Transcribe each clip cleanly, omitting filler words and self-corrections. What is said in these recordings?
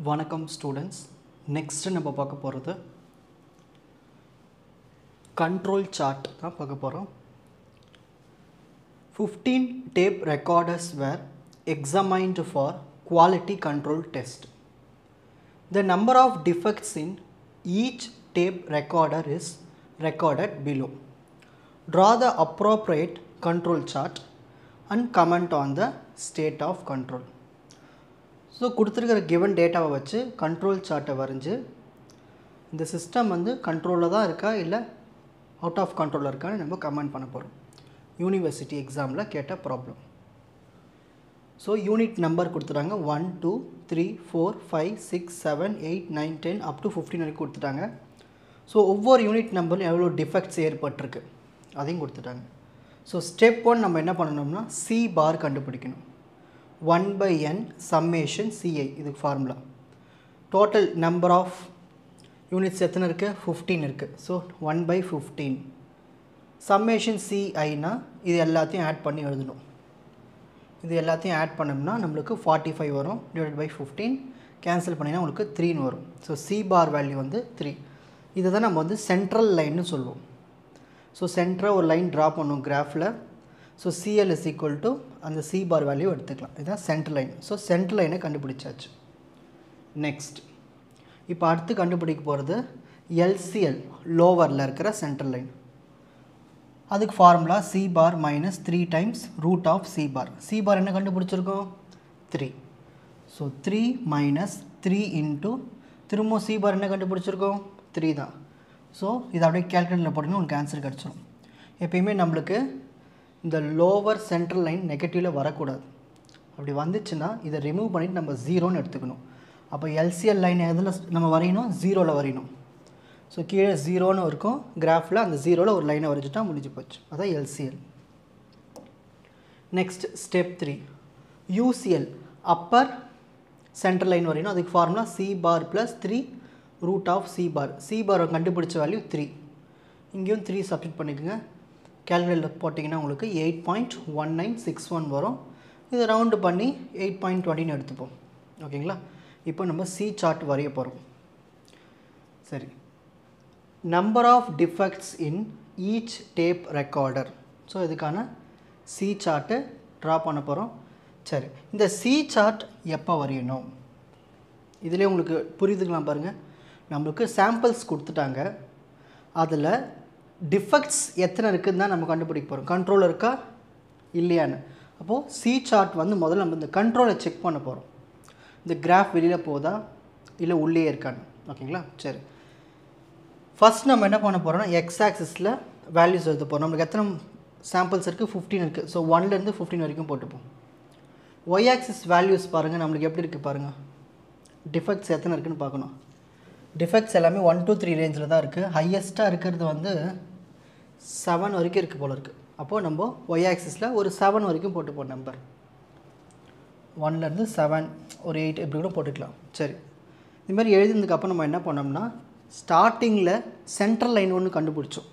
வணக்கம் students. Next நம்ம பார்க்க போகிறது கண்ட்ரோல் சார்ட் தான் பார்க்க போகிறோம். 15 tape recorders were examined for quality control test. The number of defects in each tape recorder is recorded below. Draw the appropriate control chart and comment on the state of control. So கொடுத்துருக்கிற given டேட்டாவை வச்சு control சார்ட்டை வரைஞ்சி இந்த system வந்து கண்ட்ரோலில் தான் இருக்கா இல்லை அவுட் ஆஃப் கண்ட்ரோலில் இருக்கான்னு நம்ம கமெண்ட் பண்ண போகிறோம். யூனிவர்சிட்டி எக்ஸாமில் கேட்ட ப்ராப்ளம். ஸோ யூனிட் நம்பர் கொடுத்துட்டாங்க 1 2 3 4 5 6 7 8 9 10 அப் டு 15 வரைக்கும் கொடுத்துட்டாங்க. ஸோ ஒவ்வொரு யூனிட் நம்பரும் எவ்வளோ டிஃபெக்ட்ஸ் ஏற்பட்டிருக்கு அதையும் கொடுத்துட்டாங்க. ஸோ ஸ்டெப் 1 நம்ம என்ன பண்ணணும்னா சி பார் கண்டுபிடிக்கணும். 1/n summation ci இதுக்கு formula. Total number of units எத்தனை இருக்குது? 15 இருக்குது. ஸோ 1/15 சம்மேஷன் ciனா இது எல்லாத்தையும் ஆட் பண்ணி எழுதணும். இது எல்லாத்தையும் ஆட் பண்ணோம்னா நம்மளுக்கு 45 வரும். டிவைட் பை 15 கேன்சல் பண்ணினா உங்களுக்கு 3ன்னு வரும். ஸோ சி பார் வேல்யூ வந்து 3. இதை தான் நம்ம வந்து சென்ட்ரல் லைன்னு சொல்லுவோம். ஸோ சென்டராக ஒரு லைன் ட்ரா பண்ணுவோம் கிராஃபில். So CL is equal to அந்த சி பார் வேல்யூ எடுத்துக்கலாம். இதுதான் சென்ட்ரல் லைன். ஸோ சென்ட்ரல் லைனை கண்டுபிடிச்சாச்சு. நெக்ஸ்ட் இப்போ அடுத்து கண்டுபிடிக்க போகிறது LCL லோவரில் இருக்கிற சென்ட்ரல் லைன். அதுக்கு formula C bar minus 3 times root of C bar. C bar என்ன கண்டுபிடிச்சிருக்கோம்? 3. ஸோ 3 மைனஸ் 3 இன்ட்டு திரும்ப சி பார் என்ன கண்டுபிடிச்சிருக்கோம்? 3 தான். ஸோ இதை அப்படியே கேல்குலேட்டரில் போட்டிங்கன்னா உங்களுக்கு ஆன்சர் கிடச்சிடும். எப்பயுமே நம்மளுக்கு இந்த லோவர் சென்ட்ரல் லைன் நெகட்டிவில் வரக்கூடாது. அப்படி வந்துச்சுன்னா இதை ரிமூவ் பண்ணிவிட்டு நம்ம 0ன்னு எடுத்துக்கணும். அப்போ LCL லைன் எதில் நம்ம வரையணும்? 0ல் வரையணும். ஸோ கீழே 0ன்னு இருக்கும் கிராஃபில். அந்த 0ல் ஒரு லைனை வரைஞ்சிட்டா முடிஞ்சு போச்சு. அதான் LCL. Next step 3 UCL upper central line வரையணும். அதுக்கு formula C bar plus 3 root of C bar. C bar கண்டுபிடிச்ச வேல்யூ 3. இங்கேயும் 3 சப்ஸ்டிட் பண்ணிக்கோங்க. கேல்குலேட்டர் போட்டிங்கன்னா உங்களுக்கு 8.1961 வரும். இதை ரவுண்டு பண்ணி 8.20ன்னு எடுத்துப்போம். ஓகேங்களா? இப்போ நம்ம சி சார்ட் வரைய போகிறோம். சரி, number of defects in each tape recorder. So இதுக்கான சி சார்ட்டு ட்ரா பண்ண போகிறோம். சரி, இந்த சி சார்ட் எப்போ வரையணும்? இதிலே உங்களுக்கு புரியுதுக்கலாம் பாருங்கள். நம்மளுக்கு சாம்பிள்ஸ் கொடுத்துட்டாங்க. அதில் டிஃபெக்ட்ஸ் எத்தனை இருக்குதுன்னு தான் நம்ம கண்டுபிடிக்க போகிறோம். கண்ட்ரோல் இருக்கா இல்லையான்னு. அப்போது சி சார்ட் வந்து முதல்ல நம்ம இந்த கண்ட்ரோலை செக் பண்ண போகிறோம். இந்த கிராஃப் வெளியில் போதா இல்லை உள்ளே இருக்கான்னு. ஓகேங்களா? சரி, ஃபஸ்ட் நம்ம என்ன பண்ண போகிறோம்னா எக்ஸ் ஆக்சிஸில் வேல்யூஸ் எழுத போகிறோம். நம்மளுக்கு எத்தனை சாம்பிள்ஸ் இருக்குது? 15 இருக்குது. ஸோ 1லேருந்து 15 வரைக்கும் போட்டுப்போம். ஒய் ஆக்சிஸ் வேல்யூஸ் பாருங்கள். நம்மளுக்கு எப்படி இருக்குது பாருங்கள். டிஃபெக்ட்ஸ் எத்தனை இருக்குதுன்னு பார்க்கணும். டிஃபெக்ட்ஸ் எல்லாமே 1 to 3 ரேஞ்சில் தான் இருக்குது. ஹையஸ்ட்டாக இருக்கிறது வந்து 7 வரைக்கும் இருக்குது போல இருக்குது. அப்போது நம்ம ஒய் ஆக்சிஸில் ஒரு 7 வரைக்கும் போட்டுப்போம். நம்பர் 1லேருந்து 7 ஒரு 8 இப்படி கூட போட்டுக்கலாம். சரி, இதுமாதிரி எழுதினதுக்கப்புறம் நம்ம என்ன பண்ணோம்னா ஸ்டார்டிங்கில் சென்ட்ரல் லைன் ஒன்று கண்டுபிடிச்சோம்.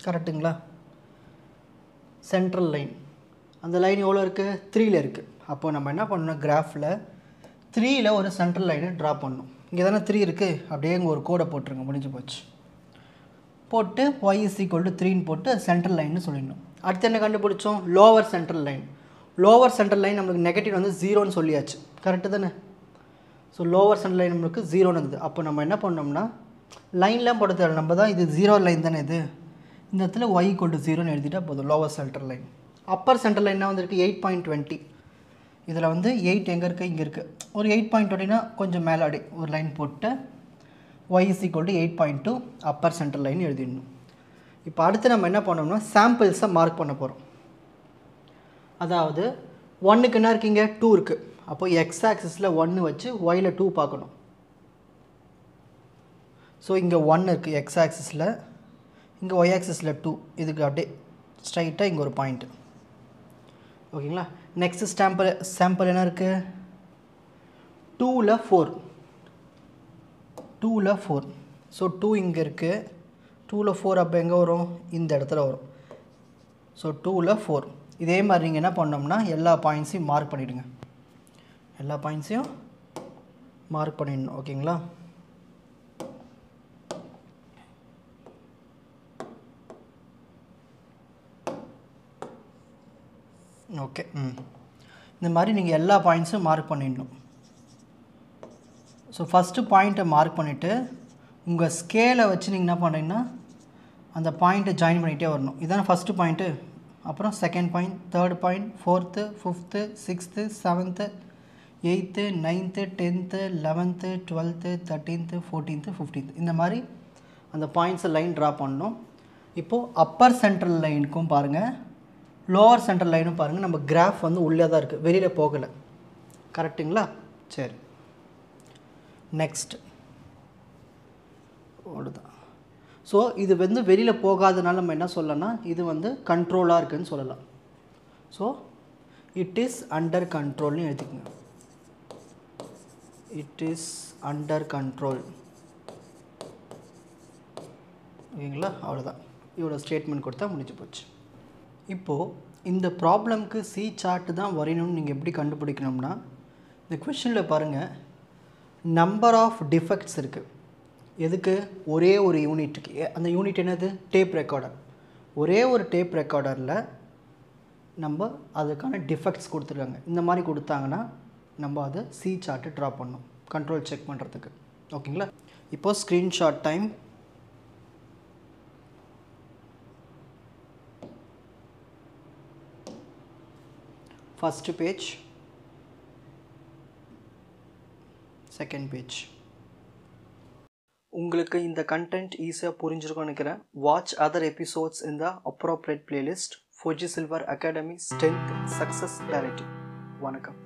கரெக்டுங்களா? சென்ட்ரல் லைன் அந்த லைன் எவ்வளோ இருக்குது? 3ல் இருக்குது. அப்போது நம்ம என்ன பண்ணணும், கிராஃபில் 3ல் ஒரு சென்ட்ரல் லைனை ட்ரா பண்ணணும். இங்கே தானே 3 இருக்குது. அப்படியே இங்கே ஒரு கோடை போட்டுருங்க. முடிஞ்சு போச்சு. போட்டு y is equal to 3ன்னு போட்டு சென்ட்ரல் லைன்னு சொல்லிடணும். அடுத்து என்ன கண்டுபிடிச்சோம்? Lower central line. Lower central line நம்மளுக்கு நெகட்டிவ் வந்து 0ன்னு சொல்லியாச்சு. கரெக்டு தானே? ஸோ லோவர் சென்ட்ரல் லைன் நம்மளுக்கு 0ன்னு இருந்தது. அப்போ நம்ம என்ன பண்ணோம்னா லைன்லாம் போட தேவை. நம்ம தான் இது 0 லைன் தானே இது. இந்த இடத்துல y equal to 0ன்னு எழுதிட்டா போதும். Lower central line. Upper central line வந்திருக்கு 8.20. இதில் வந்து 8 எங்கே இருக்குது? இங்கே இருக்குது. ஒரு 8.20னா கொஞ்சம் மேலே அடி ஒரு லைன் போட்டு y is equal to 8.2 upper central line எழுதிடணும். இப்போ அடுத்து நம்ம என்ன பண்ணோம்னா சாம்பிள்ஸை மார்க் பண்ண போகிறோம். அதாவது 1க்கு என்ன இருக்குங்க? 2 இருக்குது. அப்போது எக்ஸ் ஆக்சிஸில் 1 வச்சு ஒயில் 2 பார்க்கணும். ஸோ இங்கே 1 இருக்குது எக்ஸ் ஆக்சிஸில், இங்கே ஒய் ஆக்சிஸில் 2. இதுக்கு அப்படியே ஸ்ட்ரைட்டாக இங்கே ஒரு பாயிண்ட்டு. ஓகேங்களா? நெக்ஸ்ட்டு சாம்பிள் என்ன இருக்குது? 2ல் 4. 2ல் 4. ஸோ 2 இங்கே இருக்குது. 2ல் 4 அப்போ எங்கே வரும்? இந்த இடத்துல வரும். ஸோ 2ல் 4. இதே மாதிரி நீங்கள் என்ன பண்ணோம்னா எல்லா பாயிண்ட்ஸையும் மார்க் பண்ணிவிடுங்க. எல்லா பாயிண்ட்ஸையும் மார்க் பண்ணிடணும். ஓகேங்களா? ஓகே. இந்த மாதிரி நீங்கள் எல்லா பாயிண்ட்ஸும் மார்க் பண்ணிடணும். ஸோ ஃபஸ்ட்டு பாயிண்ட்டை மார்க் பண்ணிவிட்டு உங்கள் ஸ்கேலை வச்சு நீங்கள் என்ன பண்ணுறீங்கன்னா அந்த பாயிண்ட்டை ஜாயின் பண்ணிகிட்டே வரணும். இதுதான் ஃபஸ்ட்டு பாயிண்ட்டு. அப்புறம் second point, third point, fourth, fifth, sixth, seventh, eighth, ninth, 10th, 11th, 12th, 13th, 14th, 15th இந்த மாதிரி அந்த பாயிண்ட்ஸை லைன் ட்ரா பண்ணணும். இப்போது அப்பர் சென்ட்ரல் லைனுக்கும் பாருங்கள், லோவர் சென்ட்ரல் லைனும் பாருங்கள். நம்ம கிராஃப் வந்து உள்ளே தான் இருக்குது, வெளியில் போகலை. கரெக்டுங்களா? சரி, நெக்ஸ்ட் அவ்வளோதான். ஸோ இது வந்து வெளியில் போகாதனால நம்ம என்ன சொல்லலாம்னா இது வந்து கண்ட்ரோலாக இருக்குதுன்னு சொல்லலாம். ஸோ இட் இஸ் அண்டர் கண்ட்ரோல்னு எழுதிக்கோங்க. It is under control. ஓகேங்களா? அவ்வளோதான். இவ்வளோ ஸ்டேட்மெண்ட் கொடுத்தா முடிஞ்சு போச்சு. இப்போது இந்த ப்ராப்ளம்க்கு சி சார்ட்டு தான் வரையணும்னு நீங்கள் எப்படி கண்டுபிடிக்கணும்னா, இந்த கொஷனில் பாருங்கள், நம்பர் ஆஃப் டிஃபெக்ட்ஸ் இருக்குது. எதுக்கு? ஒரே ஒரு யூனிட்டுக்கு. அந்த யூனிட் என்னது? Tape recorder. ஒரே ஒரு டேப் ரெக்கார்டரில் நம்ம அதுக்கான டிஃபெக்ட்ஸ் கொடுத்துருக்காங்க. இந்த மாதிரி கொடுத்தாங்கன்னா நம்ம அதை சி சார்ட்டு ட்ரா பண்ணணும் கண்ட்ரோல் செக் பண்ணுறதுக்கு. ஓகேங்களா? இப்போது screenshot time. First page, second page. உங்களுக்கு இந்த கண்டென்ட் ஈஸியாக புரிஞ்சிருக்கும்னு நினைக்கிறேன். வாட்ச் அதர் எபிசோட்ஸ் இன் த appropriate playlist. Fuji silver academy strength success clarity. வணக்கம்.